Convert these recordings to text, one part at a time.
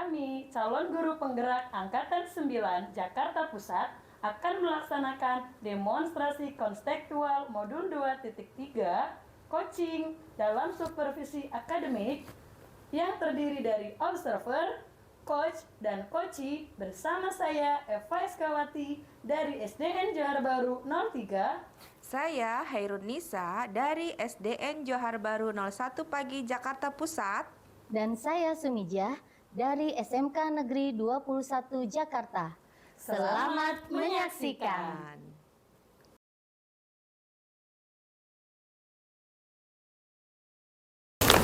Kami, calon guru penggerak Angkatan 9 Jakarta Pusat, akan melaksanakan demonstrasi konstekstual modul 2.3 coaching dalam supervisi akademik yang terdiri dari observer, coach, dan coachee bersama saya Eva Eskawati dari SDN Johar Baru 03. Saya Hairun Nisa dari SDN Johar Baru 01 Pagi Jakarta Pusat. Dan saya Sumijah dari SMK Negeri 21 Jakarta. Selamat menyaksikan.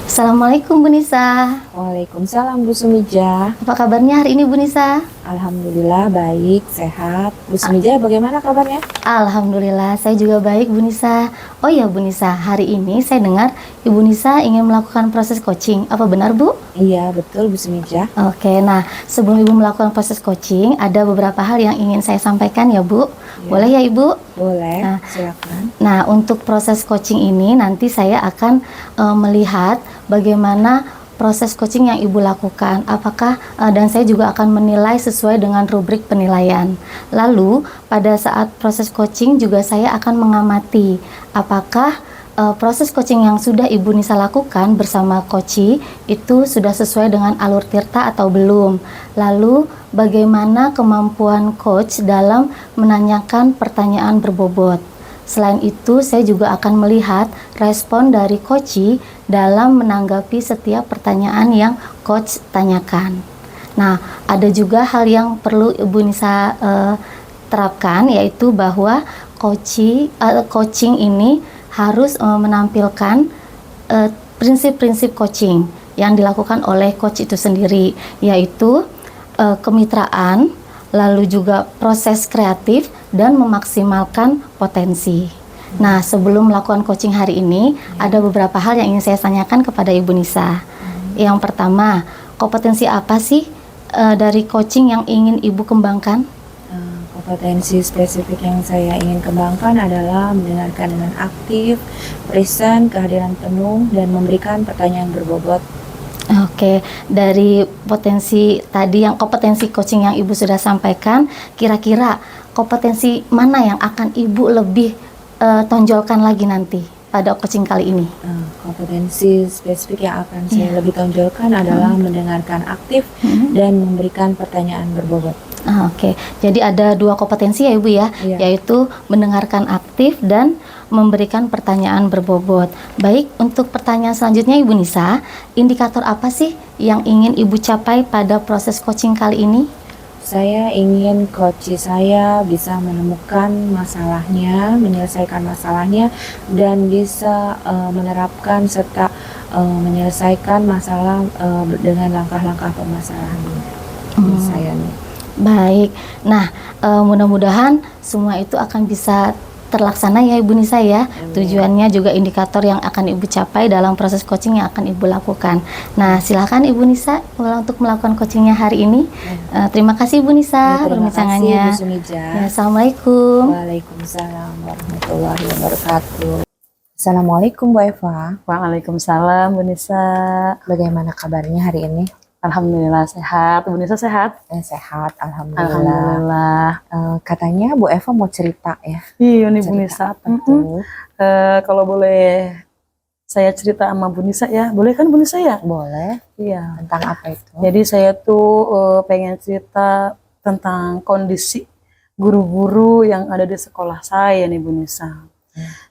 Assalamualaikum Bu Nisa. Waalaikumsalam Bu Sumijah. Apa kabarnya hari ini Bu Nisa? Alhamdulillah baik, sehat. Bu Sumijah bagaimana kabarnya? Alhamdulillah saya juga baik Bu Nisa. Oh ya Bu Nisa, hari ini saya dengar Ibu Nisa ingin melakukan proses coaching. Apa benar Bu? Iya betul Bu Sumijah. Oke, nah sebelum Ibu melakukan proses coaching, ada beberapa hal yang ingin saya sampaikan ya Bu. Ya. Boleh ya Ibu? Boleh, silakan. Nah, untuk proses coaching ini nanti saya akan melihat bagaimana proses coaching yang Ibu lakukan. Apakah dan saya juga akan menilai sesuai dengan rubrik penilaian. Lalu, pada saat proses coaching juga saya akan mengamati apakah proses coaching yang sudah Ibu Nisa lakukan bersama coachee itu sudah sesuai dengan alur tirta atau belum. Lalu bagaimana kemampuan coach dalam menanyakan pertanyaan berbobot. Selain itu saya juga akan melihat respon dari coachee dalam menanggapi setiap pertanyaan yang coach tanyakan. Nah, ada juga hal yang perlu Ibu Nisa terapkan, yaitu bahwa coaching ini harus menampilkan prinsip-prinsip coaching yang dilakukan oleh coach itu sendiri, yaitu kemitraan, lalu juga proses kreatif dan memaksimalkan potensi. Nah, sebelum melakukan coaching hari ini, ada beberapa hal yang ingin saya tanyakan kepada Ibu Nisa. Yang pertama, kompetensi apa sih dari coaching yang ingin Ibu kembangkan? Kompetensi spesifik yang saya ingin kembangkan adalah mendengarkan dengan aktif, present, kehadiran penuh, dan memberikan pertanyaan berbobot. Oke, dari potensi tadi yang kompetensi coaching yang Ibu sudah sampaikan, kira-kira kompetensi mana yang akan Ibu lebih tonjolkan lagi nanti pada coaching kali ini? Kompetensi spesifik yang akan saya lebih tonjolkan adalah mendengarkan aktif dan memberikan pertanyaan berbobot. Oke, jadi ada dua kompetensi ya Ibu ya, yaitu mendengarkan aktif dan memberikan pertanyaan berbobot. Baik, untuk pertanyaan selanjutnya Ibu Nisa, indikator apa sih yang ingin Ibu capai pada proses coaching kali ini? Saya ingin coach saya bisa menemukan masalahnya, menyelesaikan masalahnya, dan bisa menerapkan serta menyelesaikan masalah dengan langkah-langkah permasalahannya. Saya nih. Baik, nah mudah-mudahan semua itu akan bisa terlaksana ya Ibu Nisa ya. Tujuannya juga indikator yang akan Ibu capai dalam proses coaching yang akan Ibu lakukan. Nah, silakan Ibu Nisa untuk melakukan coachingnya hari ini. Terima kasih Ibu Nisa perbincangannya. Ya, Assalamualaikum. Waalaikumsalam warahmatullahi wabarakatuh. Assalamualaikum Bu Eva. Waalaikumsalam Bu Nisa. Bagaimana kabarnya hari ini? Alhamdulillah sehat. Bu Nisa sehat? Sehat, alhamdulillah. Alhamdulillah. Katanya Bu Eva mau cerita ya? Iya nih Bu Nisa. Kalau boleh saya cerita sama Bu Nisa ya, boleh kan Bu Nisa ya? Boleh. Iya. Tentang apa itu? Jadi saya tuh pengen cerita tentang kondisi guru-guru yang ada di sekolah saya nih Bu Nisa.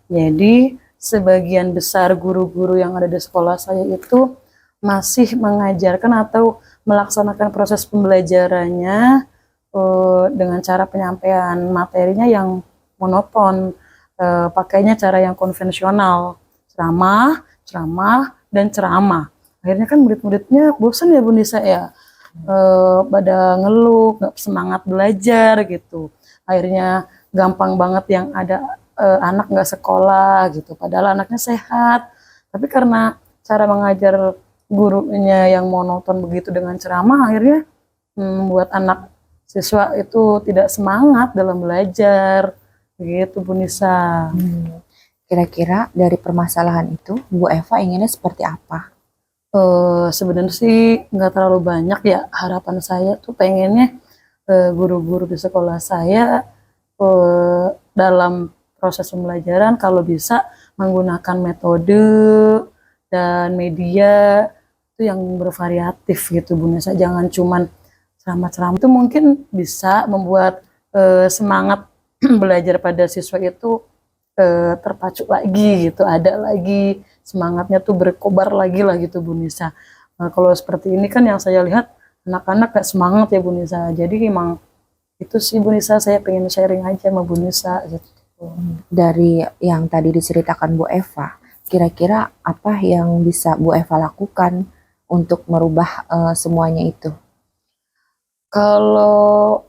Jadi sebagian besar guru-guru yang ada di sekolah saya itu masih mengajarkan atau melaksanakan proses pembelajarannya dengan cara penyampaian materinya yang monoton, pakainya cara yang konvensional, ceramah, dan ceramah. Akhirnya kan murid-muridnya bosan ya Bu Nisa ya, pada ngeluh, nggak semangat belajar gitu. Akhirnya gampang banget yang ada anak nggak sekolah gitu, padahal anaknya sehat. Tapi karena cara mengajar gurunya yang monoton begitu dengan ceramah, akhirnya membuat anak siswa itu tidak semangat dalam belajar begitu Bu Nisa. Kira-kira dari permasalahan itu Bu Eva inginnya seperti apa? Sebenarnya sih nggak terlalu banyak ya, harapan saya tuh pengennya guru-guru di sekolah saya dalam proses pembelajaran kalau bisa menggunakan metode dan media itu yang bervariatif gitu Bu Nisa. Jangan cuman ceramah-ceramah, itu mungkin bisa membuat semangat belajar pada siswa itu terpacu lagi gitu, ada lagi semangatnya tuh berkobar lagi lah gitu Bu Nisa. Kalau seperti ini kan yang saya lihat anak-anak gak semangat ya Bu Nisa. Jadi emang itu sih Bu Nisa, saya pengen sharing aja sama Bu Nisa gitu. Dari yang tadi diceritakan Bu Eva, kira-kira apa yang bisa Bu Eva lakukan untuk merubah semuanya itu? Kalau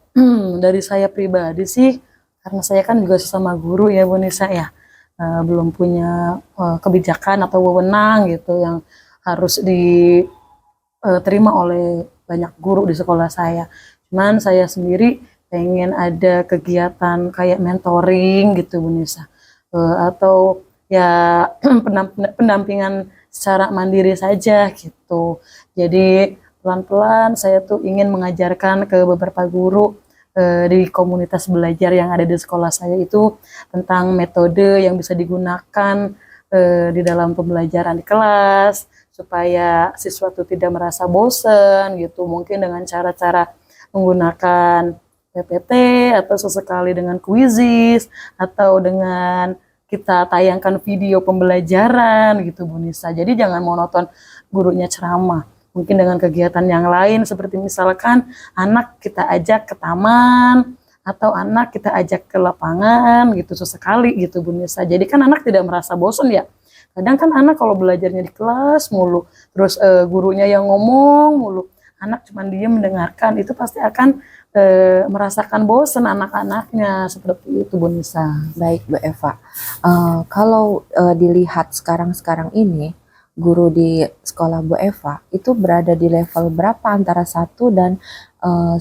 dari saya pribadi sih, karena saya kan juga sesama guru ya Bu Nisa ya, belum punya kebijakan atau wewenang gitu yang harus diterima oleh banyak guru di sekolah saya. Cuman saya sendiri pengen ada kegiatan kayak mentoring gitu Bu Nisa, atau ya pendampingan secara mandiri saja gitu. Jadi pelan-pelan saya tuh ingin mengajarkan ke beberapa guru di komunitas belajar yang ada di sekolah saya itu tentang metode yang bisa digunakan di dalam pembelajaran di kelas supaya siswa itu tidak merasa bosan gitu, mungkin dengan cara-cara menggunakan PPT atau sesekali dengan quizzes atau dengan kita tayangkan video pembelajaran gitu Bu Nisa. Jadi jangan monoton gurunya ceramah. Mungkin dengan kegiatan yang lain seperti misalkan anak kita ajak ke taman atau anak kita ajak ke lapangan gitu sesekali gitu Bu Nisa. Jadi kan anak tidak merasa bosan ya. Kadang kan anak kalau belajarnya di kelas mulu, terus gurunya yang ngomong mulu, anak cuma diem mendengarkan, itu pasti akan merasakan bosan anak-anaknya seperti itu Bu Nisa. Baik Bu Eva, kalau dilihat sekarang-sekarang ini, guru di sekolah Bu Eva itu berada di level berapa antara 1 dan 10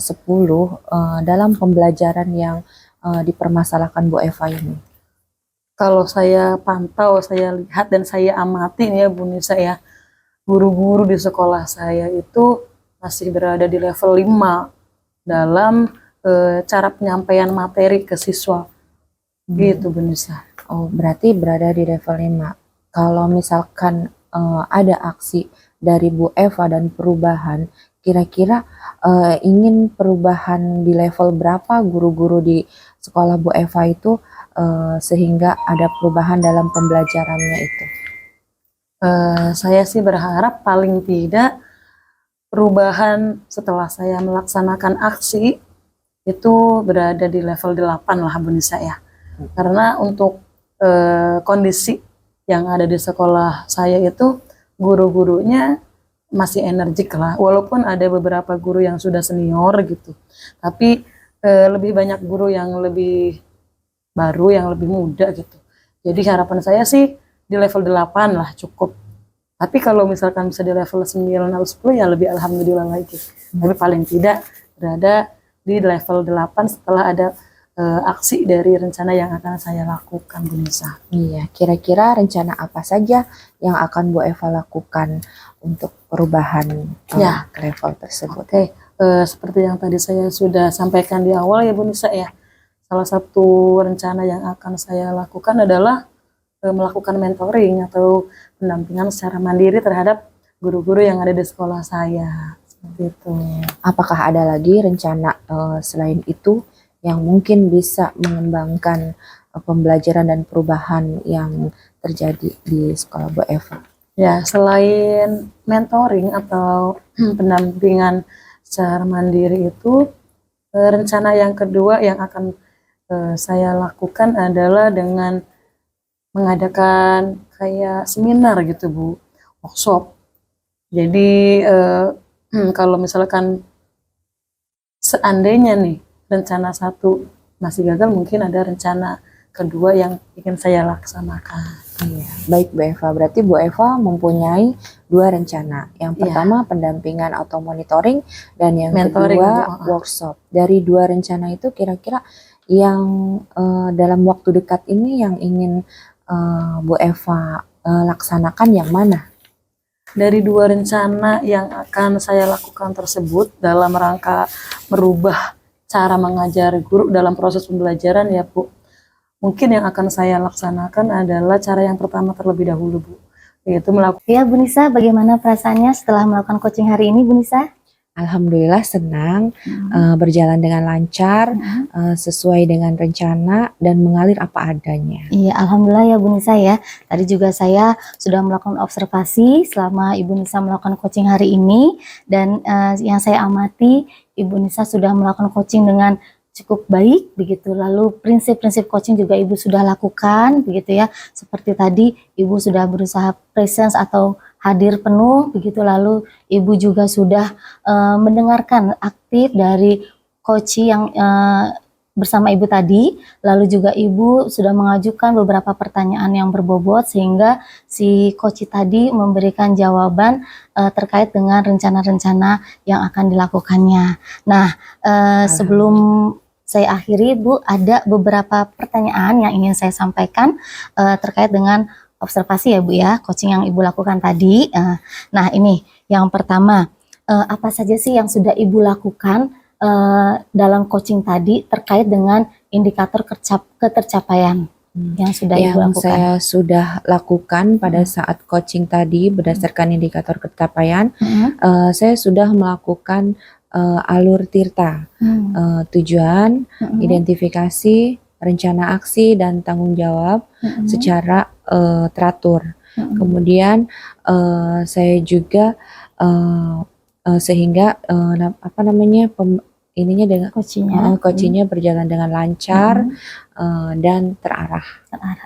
dalam pembelajaran yang dipermasalahkan Bu Eva ini? Kalau saya pantau, saya lihat dan saya amati nih ya Bu Nisa ya, guru-guru di sekolah saya itu masih berada di level 5 dalam cara penyampaian materi ke siswa. Gitu Bu Nisa. Oh, berarti berada di level 5. Kalau misalkan ada aksi dari Bu Eva dan perubahan, kira-kira ingin perubahan di level berapa guru-guru di sekolah Bu Eva itu sehingga ada perubahan dalam pembelajarannya itu? Saya sih berharap paling tidak perubahan setelah saya melaksanakan aksi itu berada di level 8 lah Bu Nisa ya. Karena untuk kondisi yang ada di sekolah saya itu guru-gurunya masih energik lah, walaupun ada beberapa guru yang sudah senior gitu, tapi lebih banyak guru yang lebih baru, yang lebih muda gitu. Jadi harapan saya sih di level 8 lah cukup. Tapi kalau misalkan bisa di level 9 atau 10 ya lebih alhamdulillah lagi. Tapi paling tidak berada di level 8 setelah ada aksi dari rencana yang akan saya lakukan Bu Nisa. Iya, kira-kira rencana apa saja yang akan Bu Eva lakukan untuk perubahan Ya. ke level tersebut? Oke, seperti yang tadi saya sudah sampaikan di awal ya Bu Nisa ya, salah satu rencana yang akan saya lakukan adalah melakukan mentoring atau pendampingan secara mandiri terhadap guru-guru yang ada di sekolah saya. Seperti itu. Apakah ada lagi rencana selain itu yang mungkin bisa mengembangkan pembelajaran dan perubahan yang terjadi di sekolah Bu Eva? Ya, selain mentoring atau pendampingan secara mandiri itu, rencana yang kedua yang akan saya lakukan adalah dengan mengadakan kayak seminar gitu Bu, workshop. Jadi kalau misalkan seandainya nih rencana 1 masih gagal, mungkin ada rencana kedua yang ingin saya laksanakan. Iya, baik Bu Eva. Berarti Bu Eva mempunyai 2 rencana. Yang pertama pendampingan atau monitoring dan yang Mentoring, kedua Bu. workshop. Dari 2 rencana itu kira-kira yang dalam waktu dekat ini yang ingin Bu Eva laksanakan yang mana? dari dua rencana yang akan saya lakukan tersebut dalam rangka merubah cara mengajar guru dalam proses pembelajaran ya Bu. Mungkin yang akan saya laksanakan adalah cara yang pertama terlebih dahulu Bu, yaitu melakukan. Ya Bu Nisa, bagaimana perasaannya setelah melakukan coaching hari ini Bu Nisa? Alhamdulillah senang, berjalan dengan lancar, sesuai dengan rencana dan mengalir apa adanya. Iya, alhamdulillah ya Bu Nisa ya. Tadi juga saya sudah melakukan observasi selama Ibu Nisa melakukan coaching hari ini, dan yang saya amati Ibu Nisa sudah melakukan coaching dengan cukup baik begitu. Lalu prinsip-prinsip coaching juga Ibu sudah lakukan begitu ya. Seperti tadi Ibu sudah berusaha presence atau hadir penuh begitu, lalu Ibu juga sudah mendengarkan aktif dari coach yang bersama Ibu tadi, lalu juga Ibu sudah mengajukan beberapa pertanyaan yang berbobot sehingga si coach tadi memberikan jawaban terkait dengan rencana-rencana yang akan dilakukannya. Nah, sebelum saya akhiri Bu, ada beberapa pertanyaan yang ingin saya sampaikan terkait dengan observasi ya Bu ya, coaching yang Ibu lakukan tadi. Nah ini yang pertama, apa saja sih yang sudah Ibu lakukan dalam coaching tadi terkait dengan indikator ketercapaian yang sudah Ibu Yang lakukan? saya sudah lakukan pada saat coaching tadi berdasarkan indikator pencapaian, saya sudah melakukan alur tirta, tujuan, identifikasi, rencana aksi dan tanggung jawab secara teratur. Kemudian saya juga sehingga ininya dengan coachingnya berjalan dengan lancar dan terarah.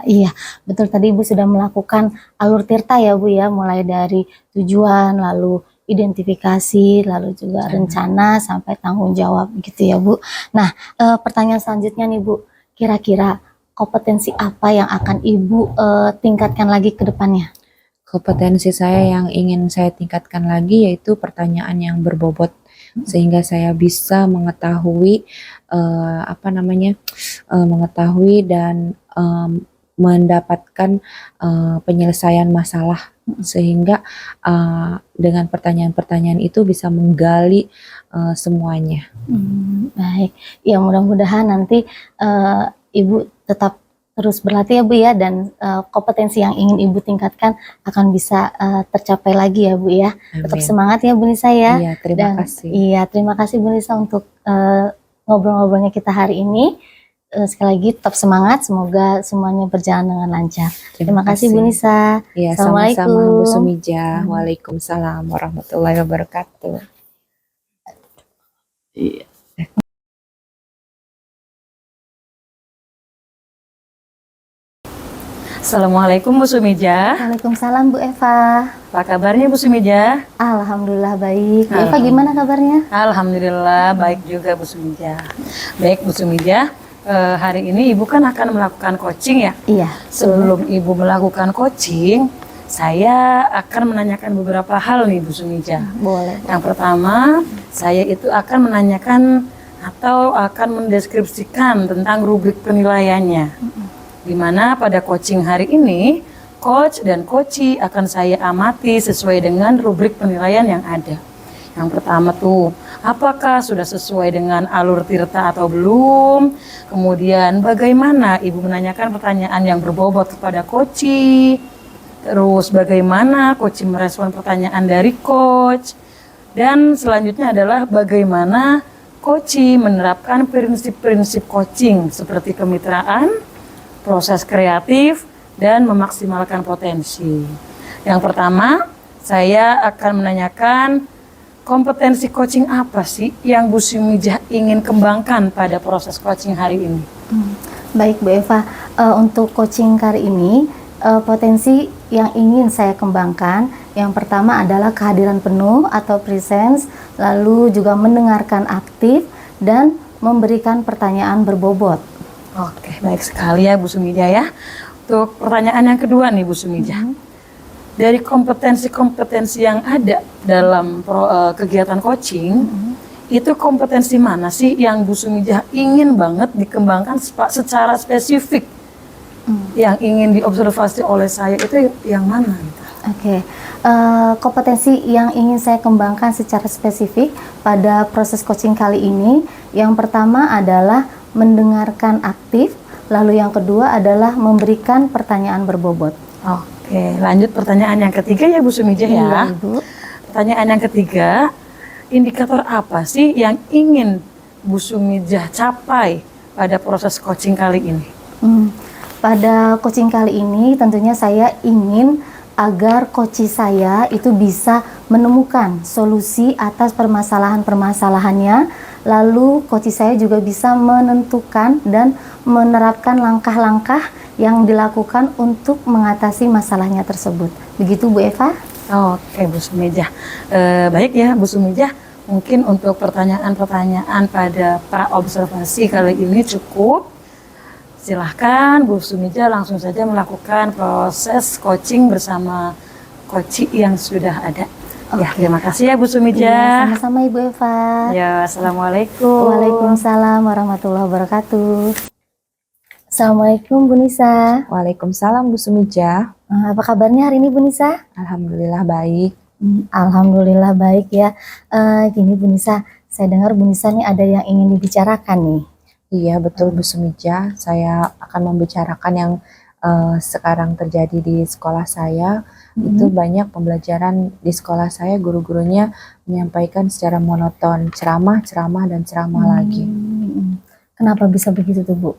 Iya, betul, tadi Ibu sudah melakukan alur tirta ya Bu ya, mulai dari tujuan, lalu identifikasi, lalu juga rencana sampai tanggung jawab gitu ya Bu. Nah, pertanyaan selanjutnya nih Bu, kira-kira kompetensi apa yang akan Ibu tingkatkan lagi ke depannya? Kompetensi saya yang ingin saya tingkatkan lagi yaitu pertanyaan yang berbobot, sehingga saya bisa mengetahui mengetahui dan mendapatkan penyelesaian masalah, sehingga dengan pertanyaan-pertanyaan itu bisa menggali semuanya. Baik, ya mudah-mudahan nanti Ibu tetap terus berlatih ya Bu ya, dan kompetensi yang ingin Ibu tingkatkan akan bisa tercapai lagi ya Bu ya. Amin. Tetap semangat ya Bu Nisa ya. Iya, terima kasih. Iya, terima kasih Bu Nisa untuk ngobrol-ngobrolnya kita hari ini. Sekali lagi tetap semangat, semoga semuanya berjalan dengan lancar. Terima kasih Bu Nisa. Iya, Assalamualaikum. sama-sama Bu Sumija. Waalaikumsalam warahmatullahi wabarakatuh. Iya. Assalamualaikum Bu Sumija. Waalaikumsalam Bu Eva. Apa kabarnya Bu Sumija? Alhamdulillah baik. Bu Eva gimana kabarnya? Alhamdulillah baik juga Bu Sumija. Baik Bu Sumija, hari ini Ibu kan akan melakukan coaching ya? Iya. Sebelum Ibu melakukan coaching, saya akan menanyakan beberapa hal nih Bu Sumija. Boleh. Yang pertama, saya itu akan menanyakan atau akan mendeskripsikan tentang rubrik penilaiannya. Di mana pada coaching hari ini, coach dan coachee akan saya amati sesuai dengan rubrik penilaian yang ada. Yang pertama tuh, apakah sudah sesuai dengan alur tirta atau belum? Kemudian bagaimana Ibu menanyakan pertanyaan yang berbobot kepada coachee? Terus bagaimana coachee merespon pertanyaan dari coach? Dan selanjutnya adalah bagaimana coachee menerapkan prinsip-prinsip coaching seperti kemitraan, proses kreatif, dan memaksimalkan potensi. Yang pertama, saya akan menanyakan kompetensi coaching apa sih yang Bu Sumija ingin kembangkan pada proses coaching hari ini? Baik Bu Eva, untuk coaching kali ini potensi yang ingin saya kembangkan, yang pertama adalah kehadiran penuh atau presence, lalu juga mendengarkan aktif dan memberikan pertanyaan berbobot. Oke, baik sekali ya Bu Sumija ya. Untuk pertanyaan yang kedua nih Bu Sumija. Dari kompetensi-kompetensi yang ada dalam kegiatan coaching, itu kompetensi mana sih yang Bu Sumija ingin banget dikembangkan secara spesifik? Yang ingin diobservasi oleh saya itu yang mana? Gitu? Oke, kompetensi yang ingin saya kembangkan secara spesifik pada proses coaching kali ini, yang pertama adalah mendengarkan aktif, lalu yang kedua adalah memberikan pertanyaan berbobot. Oke, lanjut pertanyaan yang ketiga ya Bu Sumijah ya. Iya, Ibu. Pertanyaan yang ketiga, indikator apa sih yang ingin Bu Sumijah capai pada proses coaching kali ini? Pada coaching kali ini tentunya saya ingin agar coach saya itu bisa menemukan solusi atas permasalahan-permasalahannya, lalu coach saya juga bisa menentukan dan menerapkan langkah-langkah yang dilakukan untuk mengatasi masalahnya tersebut. Begitu Bu Eva? Oke Bu Sumijah, baik ya Bu Sumijah, mungkin untuk pertanyaan-pertanyaan pada pra-observasi kali ini cukup. Silahkan Bu Sumijah langsung saja melakukan proses coaching bersama coach yang sudah ada. Ya, terima kasih ya Bu Iya, Sumijah. sama-sama Ibu Eva. Ya, assalamualaikum. Waalaikumsalam warahmatullahi wabarakatuh. Assalamualaikum Bu Nisa. Waalaikumsalam Bu Sumijah. Apa kabarnya hari ini Bu Nisa? Alhamdulillah baik. Alhamdulillah baik ya. Gini Bu Nisa, saya dengar Bu Nisa nih ada yang ingin dibicarakan nih. Iya betul Bu Sumijah, saya akan membicarakan yang sekarang terjadi di sekolah saya. Itu banyak pembelajaran di sekolah saya, guru-gurunya menyampaikan secara monoton, ceramah, dan ceramah lagi. Kenapa bisa begitu tuh Bu?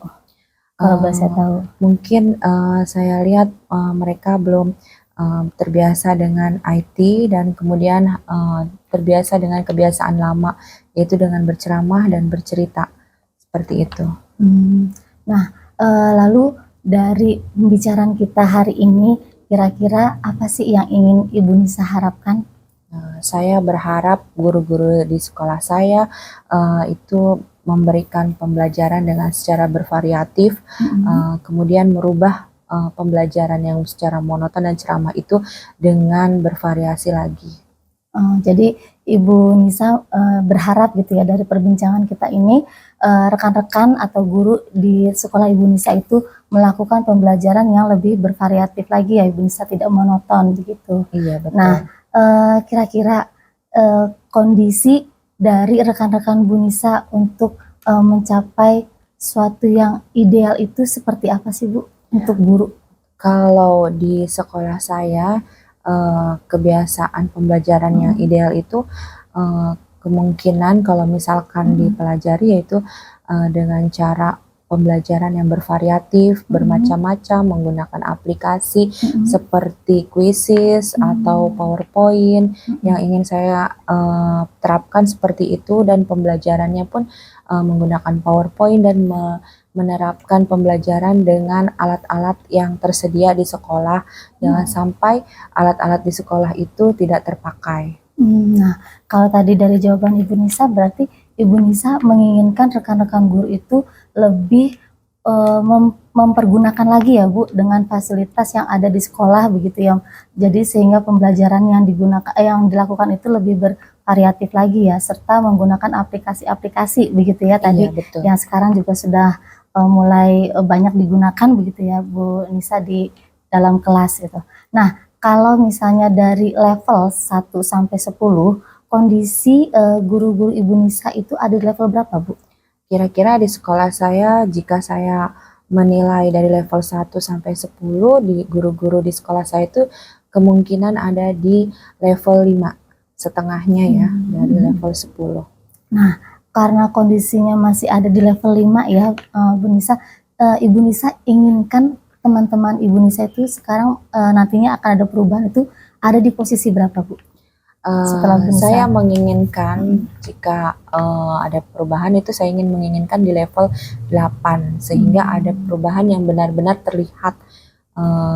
Kalau boleh saya tahu. Mungkin saya lihat mereka belum terbiasa dengan IT dan kemudian terbiasa dengan kebiasaan lama, yaitu dengan berceramah dan bercerita. Seperti itu. Nah, lalu dari pembicaraan kita hari ini, kira-kira apa sih yang ingin Ibu Nisa harapkan? Saya berharap guru-guru di sekolah saya itu memberikan pembelajaran dengan secara bervariatif, kemudian merubah pembelajaran yang secara monoton dan ceramah itu dengan bervariasi lagi. Jadi Ibu Nisa berharap gitu ya dari perbincangan kita ini, rekan-rekan atau guru di sekolah Ibu Nisa itu melakukan pembelajaran yang lebih bervariatif lagi ya Ibu Nisa, tidak monoton begitu. Iya betul. Nah, kira-kira kondisi dari rekan-rekan Bu Nisa untuk mencapai suatu yang ideal itu seperti apa sih Bu untuk guru? Kalau di sekolah saya kebiasaan pembelajaran yang ideal itu kemungkinan kalau misalkan dipelajari yaitu dengan cara pembelajaran yang bervariatif, bermacam-macam, menggunakan aplikasi seperti Quizzes atau PowerPoint yang ingin saya terapkan seperti itu, dan pembelajarannya pun menggunakan PowerPoint dan menerapkan pembelajaran dengan alat-alat yang tersedia di sekolah. Jangan sampai alat-alat di sekolah itu tidak terpakai. Nah, kalau tadi dari jawaban Ibu Nisa, berarti Ibu Nisa menginginkan rekan-rekan guru itu lebih mempergunakan lagi ya Bu dengan fasilitas yang ada di sekolah begitu ya. Jadi sehingga pembelajaran yang digunakan yang dilakukan itu lebih bervariatif lagi ya, serta menggunakan aplikasi-aplikasi begitu ya tadi. Iya, betul. Yang sekarang juga sudah mulai banyak digunakan begitu ya Bu Nisa di dalam kelas gitu. Nah, kalau misalnya dari level 1 sampai 10, kondisi guru-guru Ibu Nisa itu ada di level berapa Bu? Kira-kira di sekolah saya, jika saya menilai dari level 1 sampai 10, di guru-guru di sekolah saya itu kemungkinan ada di level 5, setengahnya ya dari level 10. Nah, karena kondisinya masih ada di level 5 ya Bu Nisa, Ibu Nisa inginkan teman-teman Ibu Nisa itu sekarang nantinya akan ada perubahan itu ada di posisi berapa Bu? Setelah Bu Nisa. Saya menginginkan jika ada perubahan itu saya menginginkan di level 8 sehingga ada perubahan yang benar-benar terlihat,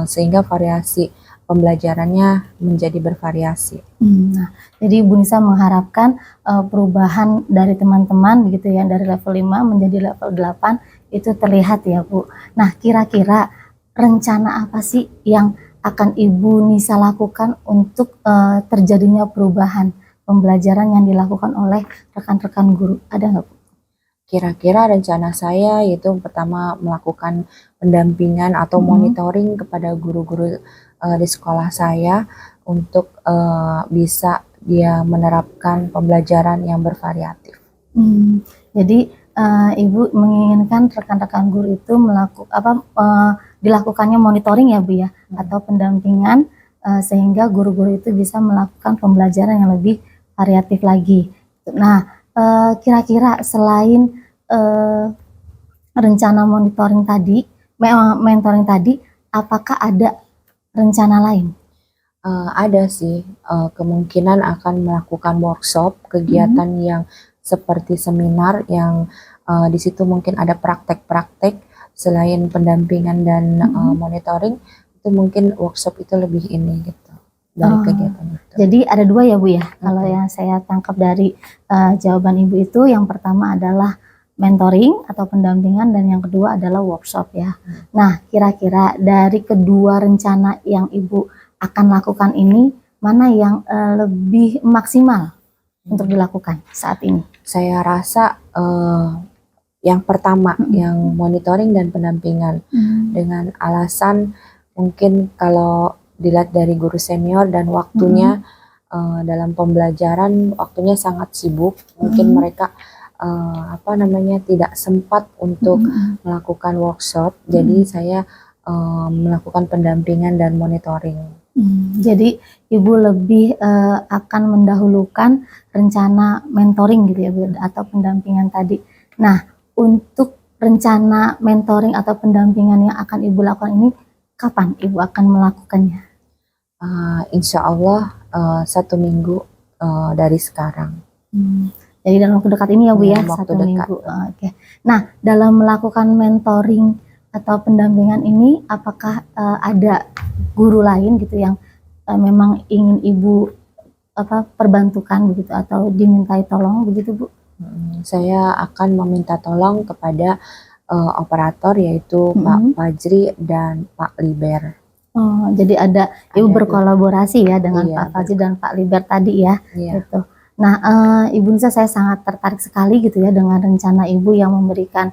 sehingga variasi pembelajarannya menjadi bervariasi. Nah, jadi Ibu Nisa mengharapkan perubahan dari teman-teman begitu ya, dari level 5 menjadi level 8 itu terlihat ya Bu. Nah, kira-kira rencana apa sih yang akan Ibu Nisa lakukan untuk terjadinya perubahan pembelajaran yang dilakukan oleh rekan-rekan guru? Ada nggak Bu? Kira-kira rencana saya yaitu pertama melakukan pendampingan atau monitoring kepada guru-guru di sekolah saya untuk bisa dia menerapkan pembelajaran yang bervariatif. Jadi Ibu menginginkan rekan-rekan guru itu dilakukannya monitoring ya Bu ya, atau pendampingan sehingga guru-guru itu bisa melakukan pembelajaran yang lebih variatif lagi. Nah, kira-kira selain rencana mentoring tadi, apakah ada rencana lain? Ada sih, kemungkinan akan melakukan workshop, kegiatan yang seperti seminar yang di situ mungkin ada praktek-praktek selain pendampingan dan monitoring, itu mungkin workshop itu lebih ini gitu dari kegiatan itu. Jadi ada dua ya Bu ya, kalau yang saya tangkap dari jawaban Ibu itu, yang pertama adalah mentoring atau pendampingan dan yang kedua adalah workshop ya. Nah, kira-kira dari kedua rencana yang Ibu akan lakukan ini, mana yang lebih maksimal untuk dilakukan saat ini? Saya rasa yang pertama, yang monitoring dan pendampingan, dengan alasan mungkin kalau dilihat dari guru senior dan waktunya dalam pembelajaran, waktunya sangat sibuk, mungkin mereka tidak sempat untuk melakukan workshop, jadi saya melakukan pendampingan dan monitoring. Jadi Ibu lebih akan mendahulukan rencana mentoring gitu ya Bu, atau pendampingan tadi. Nah, untuk rencana mentoring atau pendampingan yang akan Ibu lakukan ini, kapan Ibu akan melakukannya? Insya Allah 1 minggu dari sekarang. Jadi dalam waktu dekat ini ya Bu ya, Dalam waktu 1 dekat. minggu. Oke. Nah, dalam melakukan mentoring atau pendampingan ini, apakah ada guru lain gitu yang memang ingin Ibu perbantukan begitu atau dimintai tolong begitu Bu? Saya akan meminta tolong kepada operator yaitu Pak Fajri dan Pak Liber. Oh, jadi ada Ibu Ada berkolaborasi ya dengan Iya, Pak Fajri dan Pak Liber tadi ya. Iya. Gitu. Nah, Ibu Nisa, saya sangat tertarik sekali gitu ya dengan rencana Ibu yang memberikan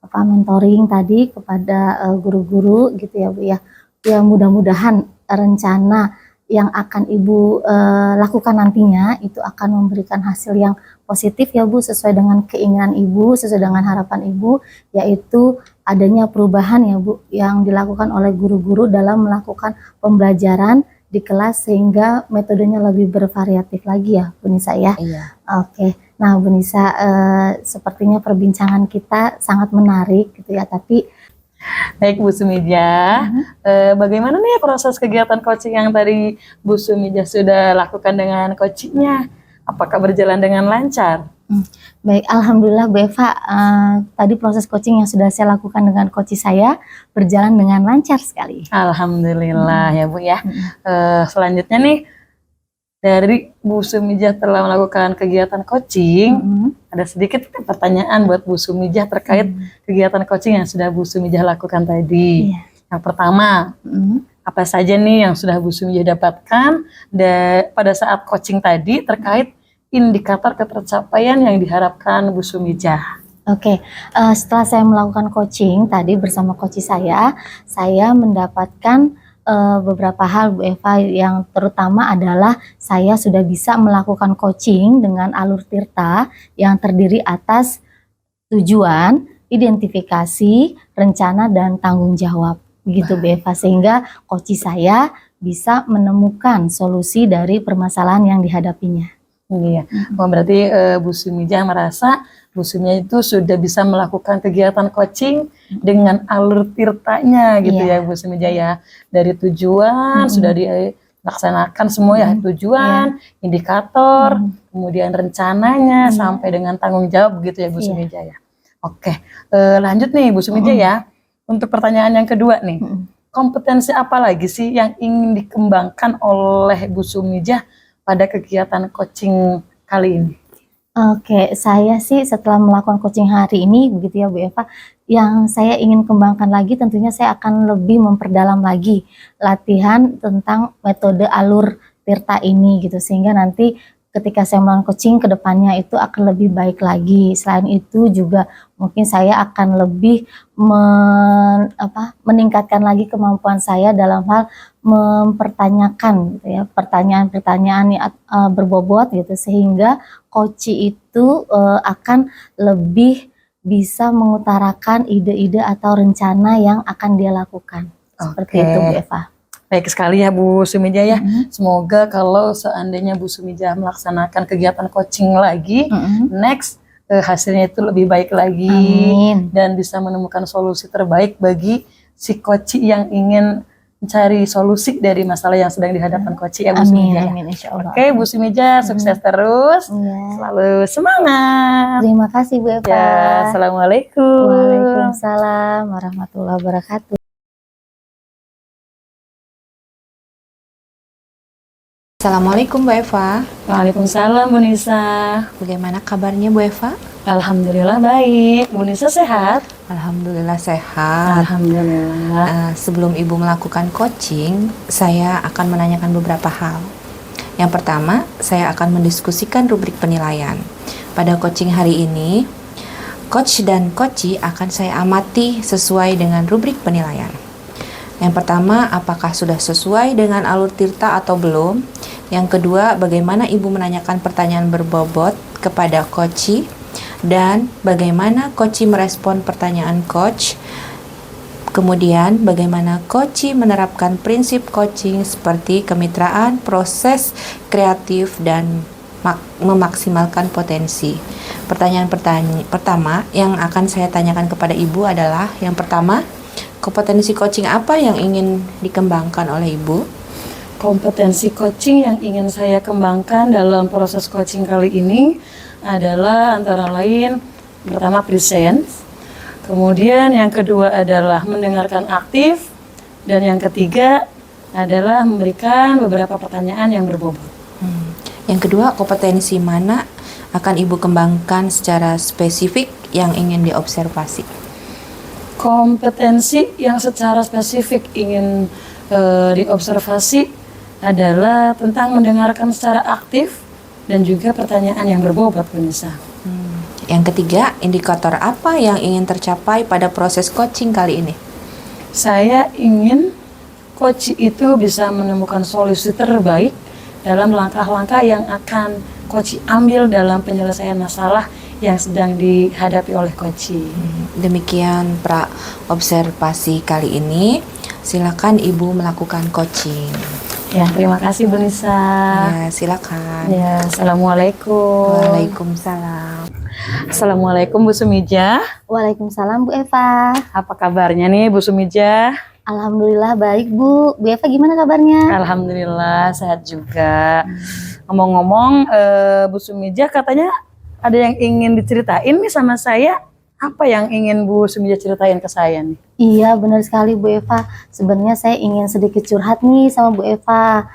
mentoring tadi kepada guru-guru gitu ya Bu ya. Ya mudah-mudahan rencana yang akan Ibu lakukan nantinya itu akan memberikan hasil yang positif ya Bu, sesuai dengan keinginan Ibu, sesuai dengan harapan Ibu, yaitu adanya perubahan ya Bu yang dilakukan oleh guru-guru dalam melakukan pembelajaran di kelas sehingga metodenya lebih bervariatif lagi ya Bu Nisa ya. Iya. Oke. Nah Bu Nisa, sepertinya perbincangan kita sangat menarik gitu ya, tapi Baik Bu Sumija, bagaimana nih proses kegiatan coaching yang tadi Bu Sumija sudah lakukan dengan coachingnya? Apakah berjalan dengan lancar? baik, alhamdulillah Bu Eva, tadi proses coaching yang sudah saya lakukan dengan coach saya berjalan dengan lancar sekali. Alhamdulillah ya Bu ya. Selanjutnya nih, dari Bu Sumija telah melakukan kegiatan coaching, ada sedikit pertanyaan buat Bu Sumija terkait kegiatan coaching yang sudah Bu Sumija lakukan tadi. Iya. Yang pertama, apa saja nih yang sudah Bu Sumija dapatkan pada saat coaching tadi terkait indikator ketercapaian yang diharapkan Bu Sumija? Oke, setelah saya melakukan coaching tadi bersama coach saya mendapatkan beberapa hal Bu Eva, yang terutama adalah saya sudah bisa melakukan coaching dengan alur Tirta yang terdiri atas tujuan, identifikasi, rencana, dan tanggung jawab. Begitu Bu Eva, sehingga coach saya bisa menemukan solusi dari permasalahan yang dihadapinya. Iya, berarti Bu Sumija merasa Bu Sumija itu sudah bisa melakukan kegiatan coaching dengan alur tirtanya gitu ya Bu Sumija ya. Dari tujuan sudah dilaksanakan semua ya, tujuan, indikator, kemudian rencananya sampai dengan tanggung jawab gitu ya Bu Sumija ya. Oke, lanjut nih Bu Sumija ya. Untuk pertanyaan yang kedua nih, kompetensi apa lagi sih yang ingin dikembangkan oleh Bu Sumija pada kegiatan coaching kali ini? Oke, saya sih setelah melakukan coaching hari ini begitu ya Bu Eva, yang saya ingin kembangkan lagi tentunya saya akan lebih memperdalam lagi latihan tentang metode alur Tirta ini gitu, sehingga nanti ketika saya melakukan coaching ke depannya itu akan lebih baik lagi. Selain itu juga mungkin saya akan lebih meningkatkan lagi kemampuan saya dalam hal mempertanyakan gitu ya, pertanyaan-pertanyaan yang berbobot gitu, sehingga coach itu akan lebih bisa mengutarakan ide-ide atau rencana yang akan dia lakukan. Seperti itu Bu Eva. Baik sekali ya Bu Sumija ya. Semoga kalau seandainya Bu Sumija melaksanakan kegiatan coaching lagi, next hasilnya itu lebih baik lagi. Amin. Dan bisa menemukan solusi terbaik bagi si coach yang ingin mencari solusi dari masalah yang sedang dihadapkan coach ya Bu Sumija. Amin, insya Allah. Oke Bu Sumija, sukses terus. Ya. Selalu semangat. Terima kasih Bu Eva. Ya, Assalamualaikum. Waalaikumsalam warahmatullahi wabarakatuh. Assalamualaikum Bu Eva. Waalaikumsalam Bu Nisa. Bagaimana kabarnya Bu Eva? Alhamdulillah baik. Bu Nisa sehat? Alhamdulillah sehat. Alhamdulillah. Sebelum Ibu melakukan coaching, saya akan menanyakan beberapa hal. Yang pertama, saya akan mendiskusikan rubrik penilaian. Pada coaching hari ini, coach dan coachee akan saya amati sesuai dengan rubrik penilaian. Yang pertama, apakah sudah sesuai dengan alur tirta atau belum? Yang kedua, bagaimana Ibu menanyakan pertanyaan berbobot kepada coachee? Dan bagaimana coachee merespon pertanyaan coach? Kemudian, bagaimana coachee menerapkan prinsip coaching seperti kemitraan, proses kreatif, dan memaksimalkan potensi. Pertanyaan pertama yang akan saya tanyakan kepada Ibu adalah, yang pertama, kompetensi coaching apa yang ingin dikembangkan oleh Ibu? Kompetensi coaching yang ingin saya kembangkan dalam proses coaching kali ini adalah antara lain pertama present, kemudian yang kedua adalah mendengarkan aktif, dan yang ketiga adalah memberikan beberapa pertanyaan yang berbobot. Yang kedua, kompetensi mana akan Ibu kembangkan secara spesifik yang ingin diobservasi? Kompetensi yang secara spesifik ingin diobservasi adalah tentang mendengarkan secara aktif dan juga pertanyaan yang berbobot, Bu Nisa. Yang ketiga, indikator apa yang ingin tercapai pada proses coaching kali ini? Saya ingin coach itu bisa menemukan solusi terbaik dalam langkah-langkah yang akan coach ambil dalam penyelesaian masalah yang sedang dihadapi oleh coach. Demikian pra observasi kali ini. Silakan Ibu melakukan coaching. Ya, terima kasih Bu Nisa. Ya, silakan. Ya, Assalamualaikum. Waalaikumsalam. Assalamualaikum Bu Sumija. Waalaikumsalam Bu Eva. Apa kabarnya nih Bu Sumija? Alhamdulillah baik Bu. Bu Eva gimana kabarnya? Alhamdulillah sehat juga. Ngomong-ngomong, Bu Sumija katanya ada yang ingin diceritain nih sama saya. Apa yang ingin Bu Sumija ceritain ke saya nih? Iya benar sekali Bu Eva. Sebenarnya saya ingin sedikit curhat nih sama Bu Eva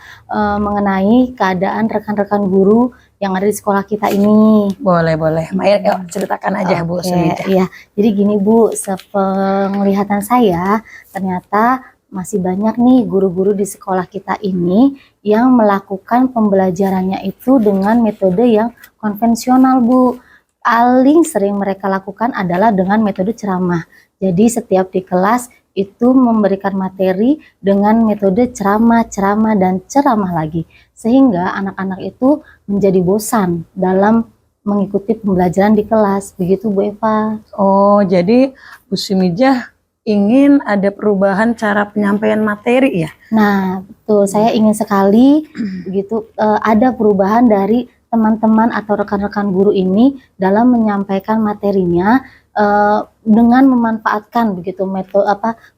mengenai keadaan rekan-rekan guru yang ada di sekolah kita ini. Boleh. Yuk ceritakan aja Bu Sumija. Iya. Jadi gini Bu, sepenglihatan saya ternyata masih banyak nih guru-guru di sekolah kita ini yang melakukan pembelajarannya itu dengan metode yang konvensional Bu. Paling sering mereka lakukan adalah dengan metode ceramah. Jadi setiap di kelas itu memberikan materi dengan metode ceramah, dan ceramah lagi. Sehingga anak-anak itu menjadi bosan dalam mengikuti pembelajaran di kelas. Begitu Bu Eva. Oh, jadi Bu Sumija ingin ada perubahan cara penyampaian materi ya? Nah, betul. Saya ingin sekali begitu ada perubahan dari teman-teman atau rekan-rekan guru ini dalam menyampaikan materinya dengan memanfaatkan begitu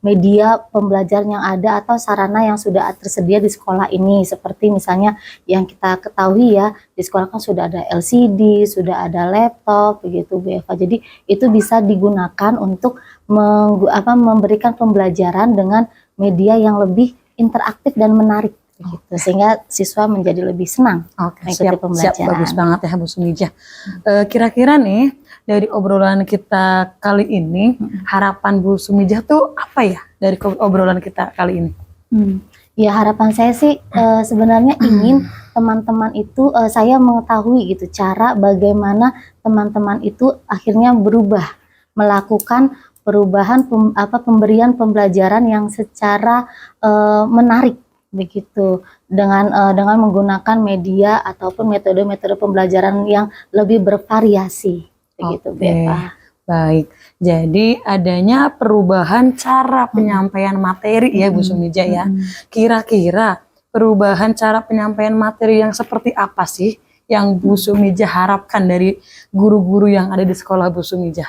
media pembelajaran yang ada atau sarana yang sudah tersedia di sekolah ini, seperti misalnya yang kita ketahui ya, di sekolah kan sudah ada LCD, sudah ada laptop begitu Bu Eva. Jadi itu bisa digunakan untuk memberikan pembelajaran dengan media yang lebih interaktif dan menarik begitu, sehingga siswa menjadi lebih senang mengikuti pembelajaran. Siap, bagus banget ya Bu Sumija. Kira-kira nih dari obrolan kita kali ini, harapan Bu Sumija tuh apa ya dari obrolan kita kali ini? Ya harapan saya sih sebenarnya ingin teman-teman itu saya mengetahui gitu cara bagaimana teman-teman itu akhirnya berubah, melakukan perubahan pemberian pembelajaran yang secara menarik begitu dengan menggunakan media ataupun metode-metode pembelajaran yang lebih bervariasi begitu, Bu Oke. Eva. Baik, jadi adanya perubahan cara penyampaian materi ya Bu Sumija ya. Kira-kira perubahan cara penyampaian materi yang seperti apa sih yang Bu Sumija harapkan dari guru-guru yang ada di sekolah Bu Sumija?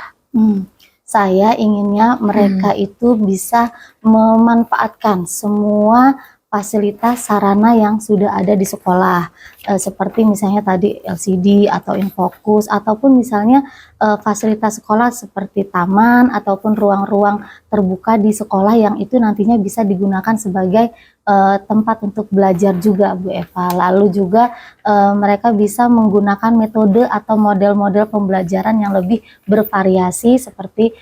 Saya inginnya mereka itu bisa memanfaatkan semua fasilitas sarana yang sudah ada di sekolah, seperti misalnya tadi LCD atau Infocus, ataupun misalnya fasilitas sekolah seperti taman ataupun ruang-ruang terbuka di sekolah yang itu nantinya bisa digunakan sebagai tempat untuk belajar juga, Bu Eva. Lalu juga mereka bisa menggunakan metode atau model-model pembelajaran yang lebih bervariasi seperti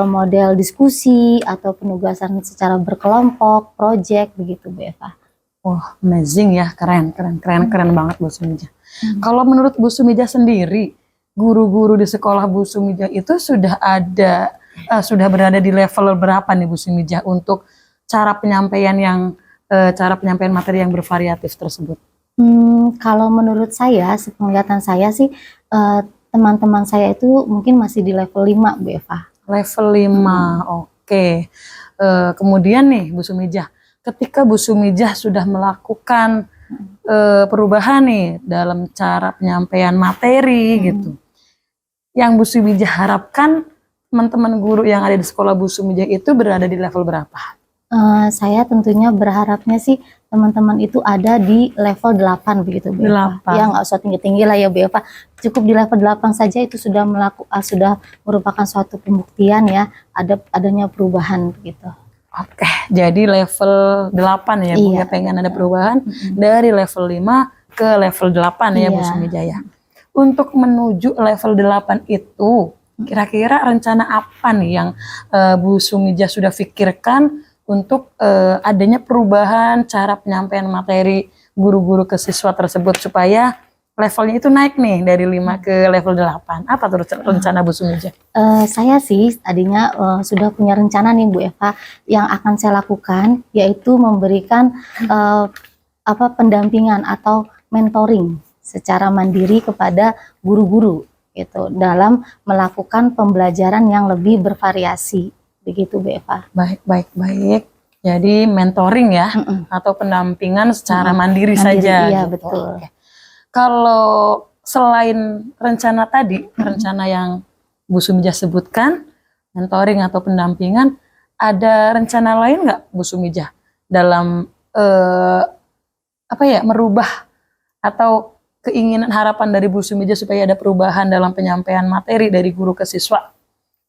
model diskusi atau penugasan secara berkelompok, project begitu, Bu Eva. Wah, amazing ya, keren banget Bu Sumija. Kalau menurut Bu Sumija sendiri, guru-guru di sekolah Bu Sumija itu sudah berada di level berapa nih Bu Sumija untuk cara penyampaian materi yang bervariatif tersebut? Kalau menurut saya, sepenglihatan saya sih teman-teman saya itu mungkin masih di level 5, Bu Eva. Level 5, oke. Kemudian nih Bu Sumija, ketika Bu Sumija sudah melakukan perubahan nih dalam cara penyampaian materi gitu, yang Bu Sumija harapkan teman-teman guru yang ada di sekolah Bu Sumija itu berada di level berapa? Saya tentunya berharapnya sih teman-teman itu ada di level 8 begitu, Bu Eva. 8. Ya nggak usah tinggi-tinggi lah ya, Bu Eva. Cukup di level 8 saja itu sudah sudah merupakan suatu pembuktian ya adanya perubahan begitu. Oke, jadi level 8 ya Bu, Iya. ya pengen ada perubahan dari level 5 ke level 8 ya Bu Iya. Sumija ya. Untuk menuju level 8 itu, kira-kira rencana apa nih yang Bu Sumija sudah pikirkan untuk adanya perubahan cara penyampaian materi guru-guru ke siswa tersebut supaya levelnya itu naik nih dari 5 ke level 8. Apa tuh rencana Bu Sumija? Saya sih tadinya sudah punya rencana nih, Bu Eva, yang akan saya lakukan yaitu memberikan pendampingan atau mentoring secara mandiri kepada guru-guru gitu dalam melakukan pembelajaran yang lebih bervariasi begitu, Bu Eva. Baik. Jadi mentoring ya atau pendampingan secara mandiri saja. Iya, gitu. betul. Oke. Kalau selain rencana tadi, rencana yang Bu Sumija sebutkan, mentoring atau pendampingan, ada rencana lain nggak Bu Sumija dalam merubah atau keinginan harapan dari Bu Sumija supaya ada perubahan dalam penyampaian materi dari guru ke siswa?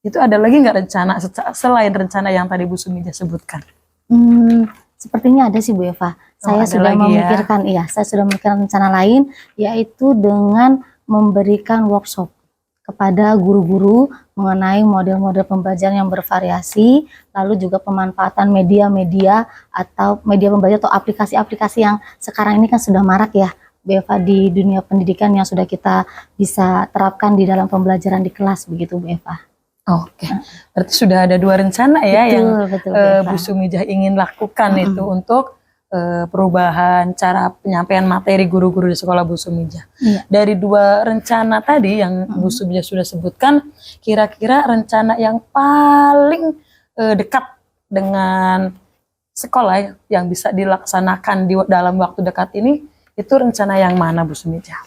Itu ada lagi nggak rencana selain rencana yang tadi Bu Sumija sebutkan? Sepertinya ada sih, Bu Eva. Saya ada sudah lagi memikirkan, saya sudah memikirkan rencana lain, yaitu dengan memberikan workshop kepada guru-guru mengenai model-model pembelajaran yang bervariasi, lalu juga pemanfaatan media-media atau media pembelajaran atau aplikasi-aplikasi yang sekarang ini kan sudah marak ya, Bu Eva, di dunia pendidikan yang sudah kita bisa terapkan di dalam pembelajaran di kelas begitu, Bu Eva. Oke, berarti sudah ada 2 rencana ya Betul, yang Bu Bu Eva. Sumija ingin lakukan itu untuk perubahan cara penyampaian materi guru-guru di sekolah Bu Sumija. Iya. Dari 2 rencana tadi yang Bu Sumija sudah sebutkan, kira-kira rencana yang paling dekat dengan sekolah yang bisa dilaksanakan dalam waktu dekat ini, itu rencana yang mana Bu Sumija?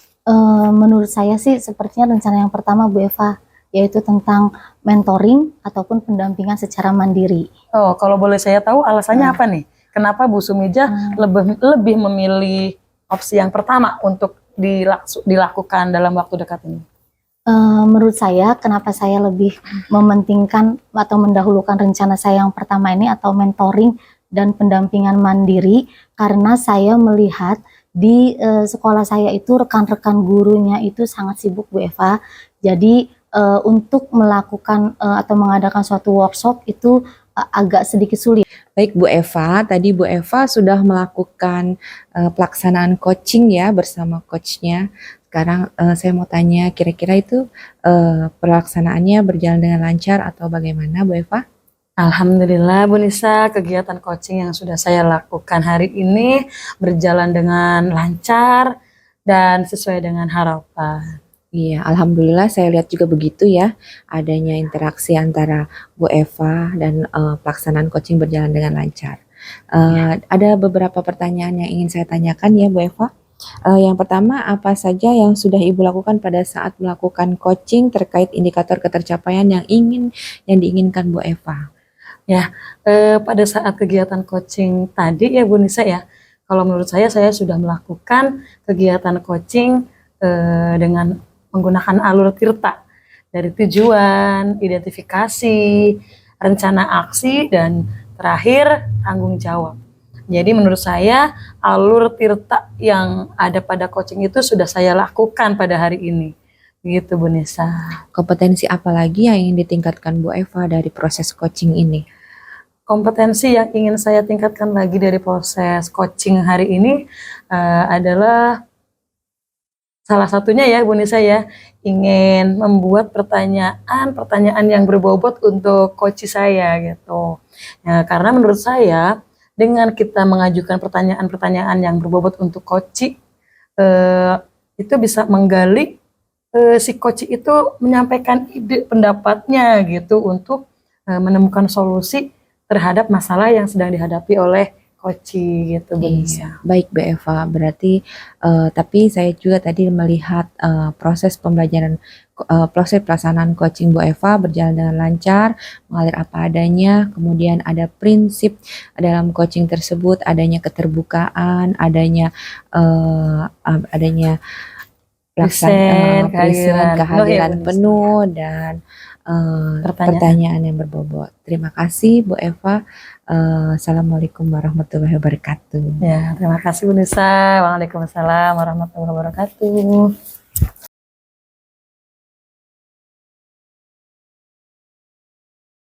Menurut saya sih sepertinya rencana yang pertama, Bu Eva, yaitu tentang mentoring ataupun pendampingan secara mandiri. Oh, kalau boleh saya tahu alasannya apa nih? Kenapa Bu Sumija lebih memilih opsi yang pertama untuk dilakukan dalam waktu dekat ini? Menurut saya, kenapa saya lebih mementingkan atau mendahulukan rencana saya yang pertama ini atau mentoring dan pendampingan mandiri, karena saya melihat di sekolah saya itu rekan-rekan gurunya itu sangat sibuk, Bu Eva. Jadi untuk melakukan atau mengadakan suatu workshop itu agak sedikit sulit. Baik Bu Eva, tadi Bu Eva sudah melakukan pelaksanaan coaching ya bersama coachnya. Sekarang saya mau tanya kira-kira itu pelaksanaannya berjalan dengan lancar atau bagaimana Bu Eva? Alhamdulillah Bu Nisa, kegiatan coaching yang sudah saya lakukan hari ini berjalan dengan lancar dan sesuai dengan harapan. Iya, alhamdulillah saya lihat juga begitu ya, adanya interaksi antara Bu Eva dan pelaksanaan coaching berjalan dengan lancar. Ada beberapa pertanyaan yang ingin saya tanyakan ya Bu Eva. Yang pertama, apa saja yang sudah Ibu lakukan pada saat melakukan coaching terkait indikator ketercapaian yang diinginkan Bu Eva? Ya, pada saat kegiatan coaching tadi ya Bu Nisa ya, kalau menurut saya sudah melakukan kegiatan coaching dengan menggunakan alur tirta dari tujuan, identifikasi, rencana aksi, dan terakhir tanggung jawab. Jadi menurut saya alur tirta yang ada pada coaching itu sudah saya lakukan pada hari ini. Gitu Bu Nisa. Kompetensi apa lagi yang ingin ditingkatkan Bu Eva dari proses coaching ini? Kompetensi yang ingin saya tingkatkan lagi dari proses coaching hari ini adalah salah satunya ya Bu Nisa ya, ingin membuat pertanyaan yang berbobot untuk coach saya gitu. Ya, karena menurut saya dengan kita mengajukan pertanyaan-pertanyaan yang berbobot untuk coach, itu bisa menggali si coach itu menyampaikan ide pendapatnya gitu untuk menemukan solusi terhadap masalah yang sedang dihadapi oleh coach gitu Bu Nisa. Baik Bu Eva, berarti tapi saya juga tadi melihat proses pembelajaran, proses pelaksanaan coaching Bu Eva berjalan dengan lancar, mengalir apa adanya, kemudian ada prinsip dalam coaching tersebut, adanya keterbukaan, adanya Present, kehadiran penuh dan pertanyaan yang berbobot. Terima kasih Bu Eva. Assalamualaikum warahmatullahi wabarakatuh. Ya, terima kasih Bu Nisa. Waalaikumsalam warahmatullahi wabarakatuh.